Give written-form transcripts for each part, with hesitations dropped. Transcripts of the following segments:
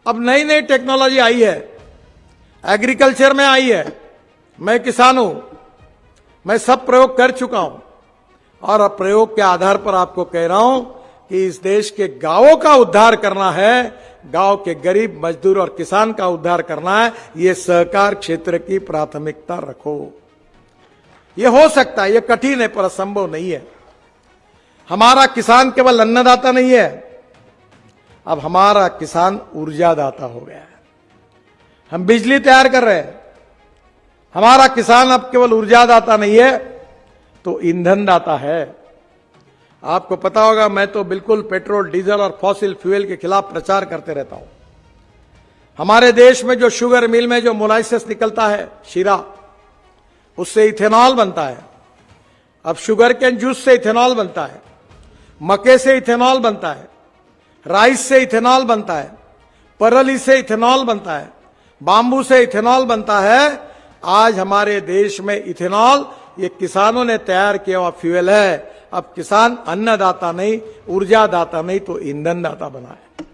अब नई नई टेक्नोलॉजी आई है, एग्रीकल्चर में आई है। मैं किसान हूं, मैं सब प्रयोग कर चुका हूं और अब प्रयोग के आधार पर आपको कह रहा हूं कि इस देश के गांवों का उद्धार करना है, गांव के गरीब मजदूर और किसान का उद्धार करना है। ये सहकार क्षेत्र की प्राथमिकता रखो। ये हो सकता है, ये कठिन है पर असंभव नहीं है। हमारा किसान केवल अन्नदाता नहीं है, अब हमारा किसान ऊर्जादाता हो गया है। हम बिजली तैयार कर रहे हैं। हमारा किसान अब केवल ऊर्जादाता नहीं है तो ईंधन दाता है। आपको पता होगा, मैं तो बिल्कुल पेट्रोल, डीजल और फॉसिल फ्यूल के खिलाफ प्रचार करते रहता हूं। हमारे देश में जो शुगर मिल में जो मोलाइसिस निकलता है, शीरा, उससे इथेनॉल बनता है। अब शुगर केन जूस से इथेनॉल बनता है, मक्के से इथेनॉल बनता है, राइस से इथेनॉल बनता है, परली से इथेनॉल बनता है, बांबू से इथेनॉल बनता है। आज हमारे देश में इथेनॉल ये किसानों ने तैयार किया हुआ फ्यूल है। अब किसान अन्नदाता नहीं, ऊर्जादाता नहीं तो ईंधन दाता बना है।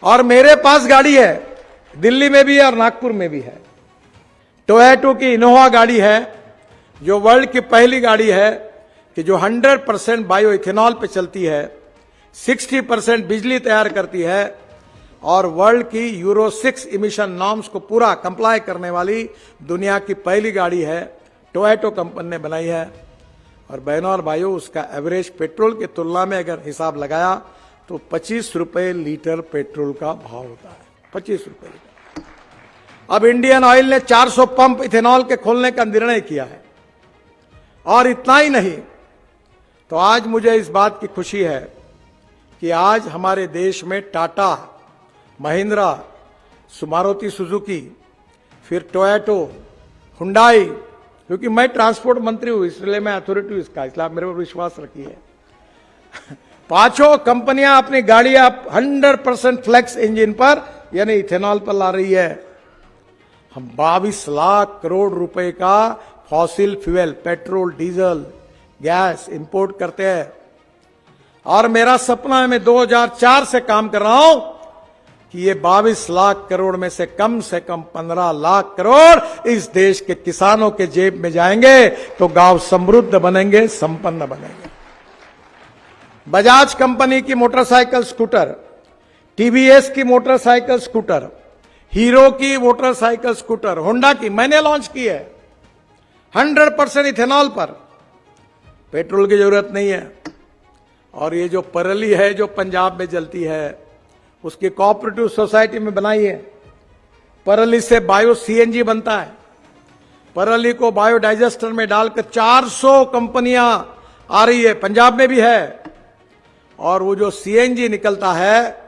और मेरे पास गाड़ी है, दिल्ली में भी है और नागपुर में भी है। टोयोटा की इनोवा गाड़ी है, जो वर्ल्ड की पहली गाड़ी है कि जो 100% बायो इथेनॉल पे चलती है, 60% बिजली तैयार करती है और वर्ल्ड की यूरो 6 इमिशन नॉर्म्स को पूरा कंप्लाई करने वाली दुनिया की पहली गाड़ी है। टोयोटा कंपनी ने बनाई है। और बहनों और भाइयों, उसका एवरेज पेट्रोल की तुलना में अगर हिसाब लगाया तो 25 रुपए लीटर पेट्रोल का भाव होता है। 25 रुपए लीटर। अब इंडियन ऑयल ने 400 पंप इथेनॉल के खोलने का निर्णय किया है। और इतना ही नहीं, तो आज मुझे इस बात की खुशी है कि आज हमारे देश में टाटा, महिंद्रा, मारुति सुजुकी, फिर टोयोटा, हुंडई, क्योंकि मैं ट्रांसपोर्ट मंत्री हूं इसलिए मैं अथॉरिटी हूं इसका, इसलिए आप मेरे पर विश्वास रखिए। पांचों कंपनियां अपनी गाड़ियां 100% फ्लेक्स इंजन पर यानी इथेनॉल पर ला रही है। हम 22 लाख करोड़ रुपए का fossil fuel, petrol, diesel, gas import करते हैं। और मेरा सपना है, मैं 2004 से काम कर रहा हूं कि ये 22 लाख करोड़ में से कम 15 लाख करोड़ इस देश के किसानों के जेब में जाएंगे तो गांव समृद्ध बनेंगे, संपन्न बनेंगे। बजाज कंपनी की मोटरसाइकिल स्कूटर, टीवीएस की मोटरसाइकिल स्कूटर, हीरो की मोटरसाइकिल स्कूटर, होंडा की मैंने लॉन्च की है 100% इथेनॉल पर। पेट्रोल की जरूरत नहीं है। और ये जो परली है जो पंजाब में जलती है, उसकी कोऑपरेटिव सोसाइटी में बनाई है। परली से बायो सीएनजी बनता है। परली को बायोडाइजेस्टर में डालकर 400 कंपनियां आ रही है, पंजाब में भी है। और वो जो सीएनजी निकलता है,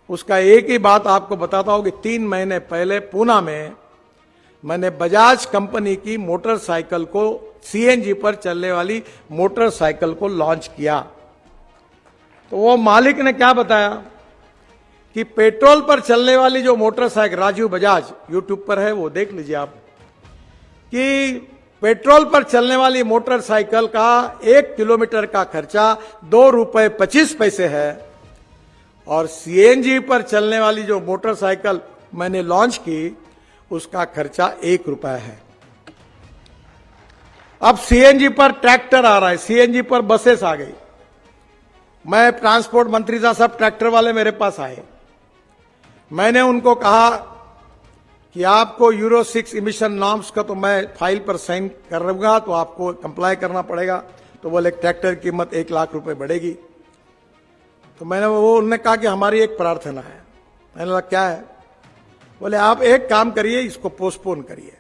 उसका एक ही बात आपको बताता हूं कि 3 महीने पहले पूना में मैंने बजाज कंपनी की मोटरसाइकिल को, सीएनजी पर चलने वाली मोटरसाइकिल को लॉन्च किया। तो वो मालिक ने क्या बताया कि पेट्रोल पर चलने वाली जो मोटरसाइकिल, राजीव बजाज यूट्यूब पर है, वो देख लीजिए आप, कि पेट्रोल पर चलने वाली मोटरसाइकिल का 1 किलोमीटर का खर्चा 2 रुपए 25 पैसे है और सीएनजी पर चलने वाली जो मोटरसाइकिल मैंने लॉन्च की, उसका खर्चा 1 रुपया है। अब सीएनजी पर ट्रैक्टर आ रहा है, सीएनजी पर बसेस आ गई। मैं ट्रांसपोर्ट मंत्री था, सब ट्रैक्टर वाले मेरे पास आए। मैंने उनको कहा कि आपको यूरो 6 इमिशन नॉर्म्स का तो मैं फाइल पर साइन कर दूंगा, तो आपको कंप्लाई करना पड़ेगा। तो बोले ट्रैक्टर की कीमत 1 लाख रुपए बढ़ेगी। तो मैंने उन्होंने कहा कि हमारी एक प्रार्थना है। मैंने बोला क्या है? बोले आप एक काम करिए, इसको पोस्टपोन करिए।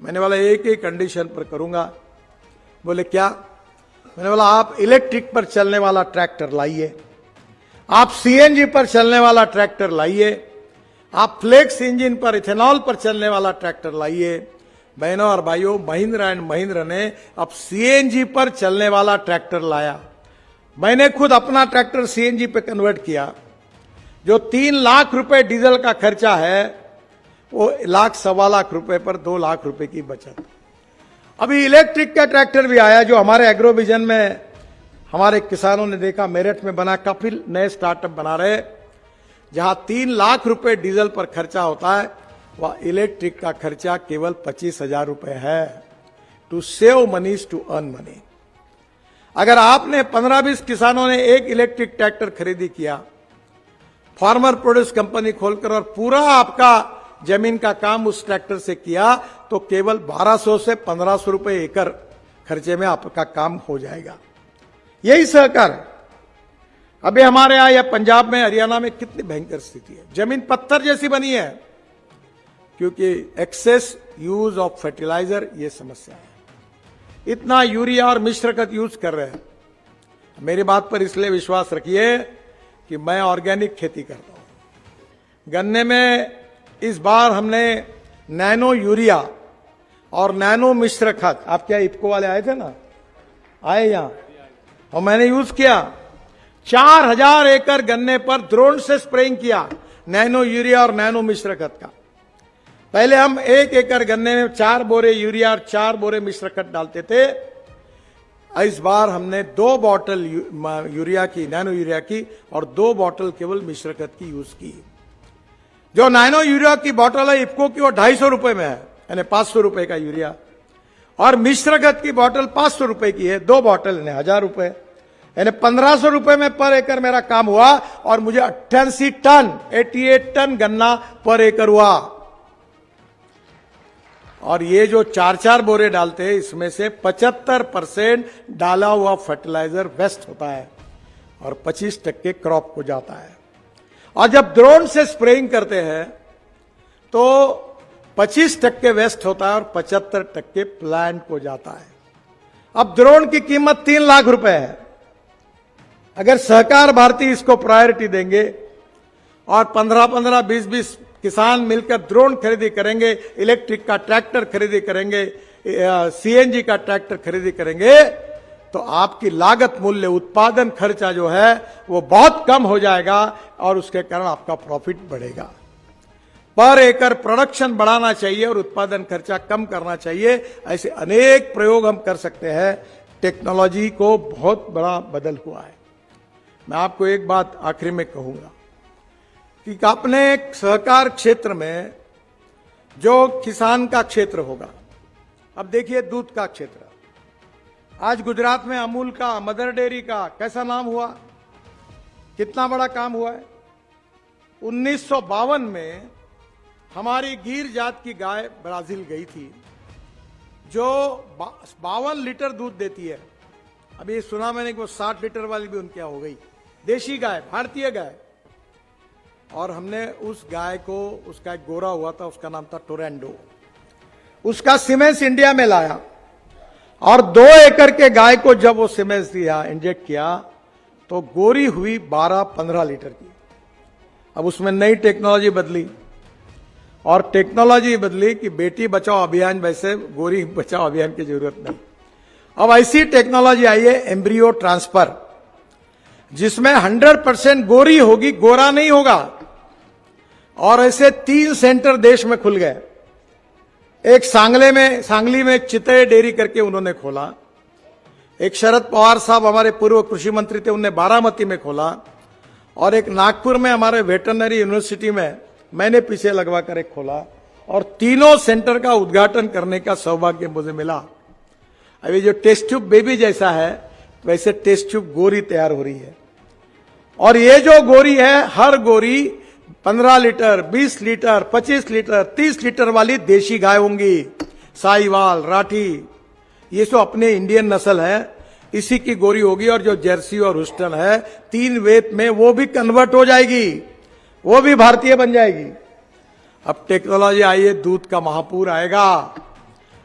मैंने बोला एक ही कंडीशन पर करूंगा। बोले क्या? मैंने बोला आप इलेक्ट्रिक पर चलने वाला ट्रैक्टर लाइए, आप सीएनजी पर चलने वाला ट्रैक्टर लाइए, आप फ्लेक्स इंजन पर, इथेनॉल पर चलने वाला ट्रैक्टर लाइए। बहनों और भाइयों, महिंद्रा एंड महिंद्रा ने अब सीएनजी पर चलने वाला ट्रैक्टर लाया। मैंने खुद अपना ट्रैक्टर सीएनजी पे कन्वर्ट किया। जो 3 लाख रुपए डीजल का खर्चा है, वो 1 सवा लाख रुपए पर 2 लाख रुपए की बचत। अभी इलेक्ट्रिक का ट्रैक्टर भी आया, जो हमारे एग्रोविजन में हमारे किसानों ने देखा, मेरठ में बना, काफी नए स्टार्टअप बना रहे, जहां 3 लाख रुपए डीजल पर खर्चा होता है, वह इलेक्ट्रिक का खर्चा केवल 25,000 रुपए है। To save moneys to earn money. अगर आपने 15-20 किसानों ने एक इलेक्ट्रिक ट्रैक्टर खरीदी किया, फार्मर प्रोड्यूस कंपनी खोलकर, और पूरा आपका जमीन का काम उस ट्रैक्टर से किया, तो केवल 1200 से 1500 रुपए एकड़ खर्चे में आपका काम हो जाएगा। यही सहकार है। अभी हमारे यहां या पंजाब में, हरियाणा में कितनी भयंकर स्थिति है, जमीन पत्थर जैसी बनी है, क्योंकि एक्सेस यूज ऑफ फर्टिलाइजर ये समस्या है। इतना यूरिया और मिश्रकत यूज कर रहे हैं। मेरी बात पर इसलिए विश्वास रखिए कि मैं ऑर्गेनिक खेती करता हूं। गन्ने में इस बार हमने नैनो यूरिया और नैनो मिश्र खाद, आप क्या इफको वाले आए थे ना, आए यहां, और मैंने यूज किया। 4000 एकड़ गन्ने पर ड्रोन से स्प्रेइंग किया नैनो यूरिया और नैनो मिश्र खाद का। पहले हम 1 एकड़ गन्ने में 4 बोरे यूरिया और 4 बोरे मिश्र खाद डालते थे। इस बार हमने 2 बॉटल यूरिया की, नैनो यूरिया की, और 2 बॉटल केवल मिश्र खाद की यूज की। जो नैनो यूरिया की बॉटल है इफको की, वो 250 रुपए में है, यानी 500 रुपए का यूरिया, और मिश्र खाद की बॉटल 500 रुपए की है, 2 बॉटल यानी 1000 रुपए, यानी 1500 रुपए में पर एकड़ मेरा काम हुआ, और मुझे 88 टन गन्ना पर एकड़ हुआ। और ये जो 4-4 बोरे डालते हैं, इसमें से 75% डाला हुआ फर्टिलाइजर वेस्ट होता है और 25% क्रॉप को जाता है। और जब ड्रोन से स्प्रेइंग करते हैं तो 25% वेस्ट होता है और 75% प्लांट को जाता है। अब ड्रोन की कीमत 3 लाख रुपए है। अगर सहकार भारती इसको प्रायोरिटी देंगे और 15-15, 20-20 किसान मिलकर ड्रोन खरीदी करेंगे, इलेक्ट्रिक का ट्रैक्टर खरीदी करेंगे, सीएनजी का ट्रैक्टर खरीदी करेंगे, तो आपकी लागत मूल्य, उत्पादन खर्चा जो है वो बहुत कम हो जाएगा और उसके कारण आपका प्रॉफिट बढ़ेगा। पर एकड़ प्रोडक्शन बढ़ाना चाहिए और उत्पादन खर्चा कम करना चाहिए। ऐसे अनेक प्रयोग हम कर सकते हैं। टेक्नोलॉजी को बहुत बड़ा बदल हुआ है। मैं आपको एक बात आखिरी में कहूंगा कि अपने सहकार क्षेत्र में जो किसान का क्षेत्र होगा, अब देखिए दूध का क्षेत्र, आज गुजरात में अमूल का, मदर डेयरी का कैसा नाम हुआ, कितना बड़ा काम हुआ है। 1952 में हमारी गिर जात की गाय ब्राजील गई थी, जो 52 लीटर दूध देती है। अभी सुना मैंने कि वो 60 लीटर वाली भी उनके यहाँ हो गई। देशी गाय, भारतीय गाय। और हमने उस गाय को, उसका एक गोरा हुआ था, उसका नाम था टोरेंडो, उसका सीमेंस इंडिया में लाया और 2 एकड़ के गाय को जब वो सीमेंस दिया, इंजेक्ट किया, तो गोरी हुई 12-15 लीटर की। अब उसमें नई टेक्नोलॉजी बदली, और टेक्नोलॉजी बदली कि बेटी बचाओ अभियान, वैसे गोरी बचाओ अभियान की जरूरत नहीं। अब ऐसी टेक्नोलॉजी आई है एम्ब्रियो ट्रांसफर, जिसमें 100% गोरी होगी, गोरा नहीं होगा। और ऐसे 3 सेंटर देश में खुल गए। एक सांगली में चितय डेयरी करके उन्होंने खोला। एक शरद पवार साहब हमारे पूर्व कृषि मंत्री थे, उन्होंने बारामती में खोला। और एक नागपुर में हमारे वेटरनरी यूनिवर्सिटी में मैंने पीछे लगवा कर एक खोला। और तीनों सेंटर का उद्घाटन करने का सौभाग्य मुझे मिला। अभी जो टेस्ट ट्यूब बेबी जैसा है, वैसे टेस्ट ट्यूब गोरी तैयार हो रही है। और ये जो गोरी है, हर गोरी 15 लीटर, 20 लीटर, 25 लीटर, 30 लीटर वाली देशी गाय होंगी। साहिवाल, राठी, ये सब अपने इंडियन नस्ल है, इसी की गोरी होगी। और जो जर्सी और हुस्टन है, 3 वेत में वो भी कन्वर्ट हो जाएगी, वो भी भारतीय बन जाएगी। अब टेक्नोलॉजी आई है, दूध का महापूर आएगा।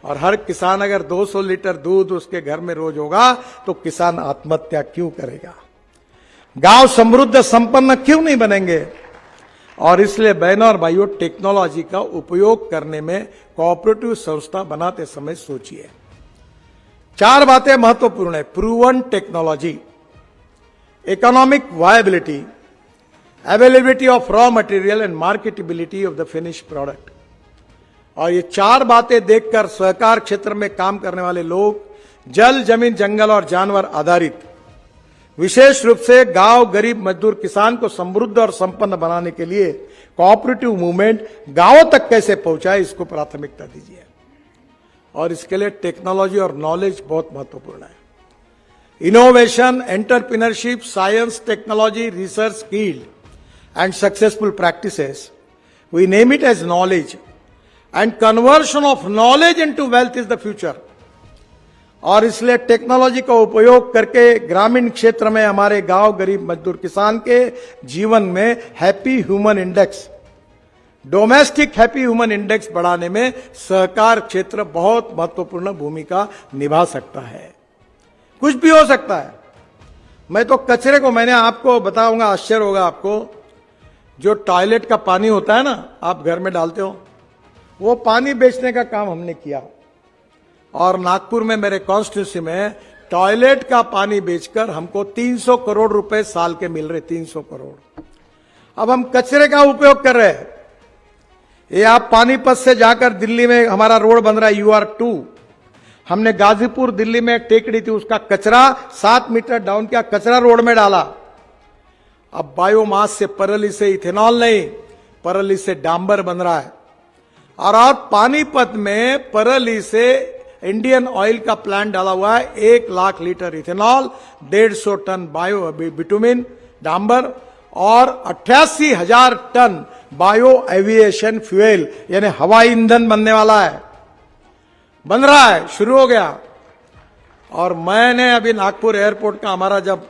और हर किसान अगर 200 लीटर दूध उसके घर में रोज होगा, तो किसान आत्महत्या क्यों करेगा? गांव समृद्ध संपन्न क्यों नहीं बनेंगे? और इसलिए बहनों और भाइयों, टेक्नोलॉजी का उपयोग करने में कोऑपरेटिव संस्था बनाते समय सोचिए। 4 बातें महत्वपूर्ण है। Proven technology, economic viability, availability of raw material and marketability of the finish product. और ये 4 बातें देखकर सहकार क्षेत्र में काम करने वाले लोग जल, जमीन, जंगल और जानवर आधारित विशेष रूप से गांव गरीब मजदूर किसान को समृद्ध और संपन्न बनाने के लिए कोऑपरेटिव मूवमेंट गांवों तक कैसे पहुंचाए, इसको प्राथमिकता दीजिए। और इसके लिए टेक्नोलॉजी और नॉलेज बहुत महत्वपूर्ण है। Innovation, entrepreneurship, science, technology, research, skill and successful practices, we name it as knowledge, and conversion of knowledge into wealth is the future। और इसलिए टेक्नोलॉजी का उपयोग करके ग्रामीण क्षेत्र में हमारे गांव गरीब मजदूर किसान के जीवन में happy human index, domestic happy human index बढ़ाने में सहकार क्षेत्र बहुत महत्वपूर्ण भूमिका निभा सकता है। कुछ भी हो सकता है। मैं तो कचरे को, मैंने आपको बताऊंगा, आश्चर्य होगा आपको, जो टॉयलेट का पानी होता है ना, आप घर में डालते हो, वो पानी बेचने का काम हमने किया। और नागपुर में मेरे कॉन्स्टिट्यूंसी में टॉयलेट का पानी बेचकर हमको 300 करोड़ रुपए साल के मिल रहे, 300 करोड़। अब हम कचरे का उपयोग कर रहे हैं। ये आप पानीपत से जाकर दिल्ली में हमारा रोड बन रहा है UR2, हमने गाजीपुर दिल्ली में एक टेकड़ी थी, उसका कचरा 7 मीटर डाउन किया, कचरा रोड में डाला। अब बायोमास से परली से इथेनॉल नहीं, परली से डांबर बन रहा है। और आप पानीपत में परली से इंडियन ऑयल का प्लांट डाला हुआ है, 1 lakh litre ethanol, 150 ton bio bitumen डांबर और 88,000 टन बायो एविएशन फ्यूल यानी हवाई ईंधन बनने वाला है, बन रहा है, शुरू हो गया। और मैंने अभी नागपुर एयरपोर्ट का हमारा जब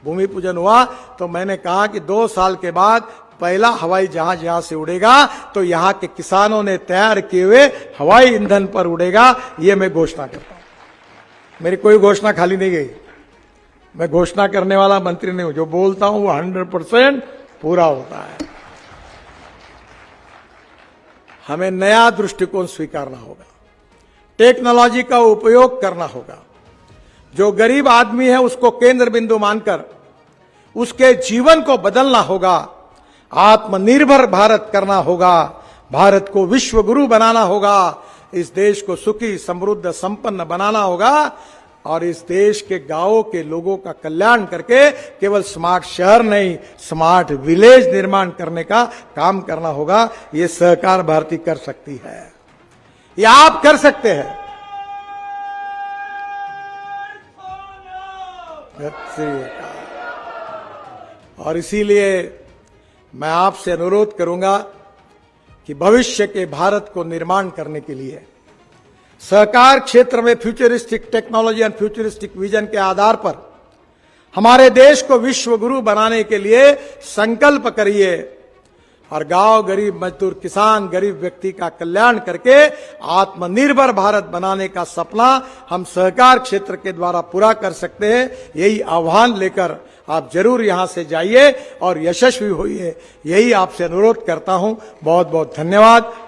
भूमि पूजन हुआ तो मैंने कहा कि 2 साल के बाद पहला हवाई जहाज यहां से उड़ेगा तो यहां के किसानों ने तैयार किए हुए हवाई ईंधन पर उड़ेगा। ये मैं घोषणा करता हूं। मेरी कोई घोषणा खाली नहीं गई। मैं घोषणा करने वाला मंत्री नहीं हूं, जो बोलता हूं वो 100% पूरा होता है। हमें नया दृष्टिकोण स्वीकारना होगा, टेक्नोलॉजी का उपयोग करना होगा। जो गरीब आदमी है उसको केंद्र बिंदु मानकर उसके जीवन को बदलना होगा, आत्मनिर्भर भारत करना होगा, भारत को विश्व गुरु बनाना होगा, इस देश को सुखी समृद्ध संपन्न बनाना होगा और इस देश के गांवों के लोगों का कल्याण करके केवल स्मार्ट शहर नहीं, स्मार्ट विलेज निर्माण करने का काम करना होगा। ये सहकार भारती कर सकती है, ये आप कर सकते हैं। और इसीलिए मैं आपसे अनुरोध करूंगा कि भविष्य के भारत को निर्माण करने के लिए सहकार क्षेत्र में futuristic technology and futuristic vision के आधार पर हमारे देश को विश्व गुरु बनाने के लिए संकल्प करिए और गांव गरीब मजदूर किसान गरीब व्यक्ति का कल्याण करके आत्मनिर्भर भारत बनाने का सपना हम सहकार क्षेत्र के द्वारा पूरा कर सकते हैं। यही आह्वान लेकर आप जरूर यहां से जाइए और यशस्वी होइए, यही आपसे अनुरोध करता हूं। बहुत बहुत धन्यवाद।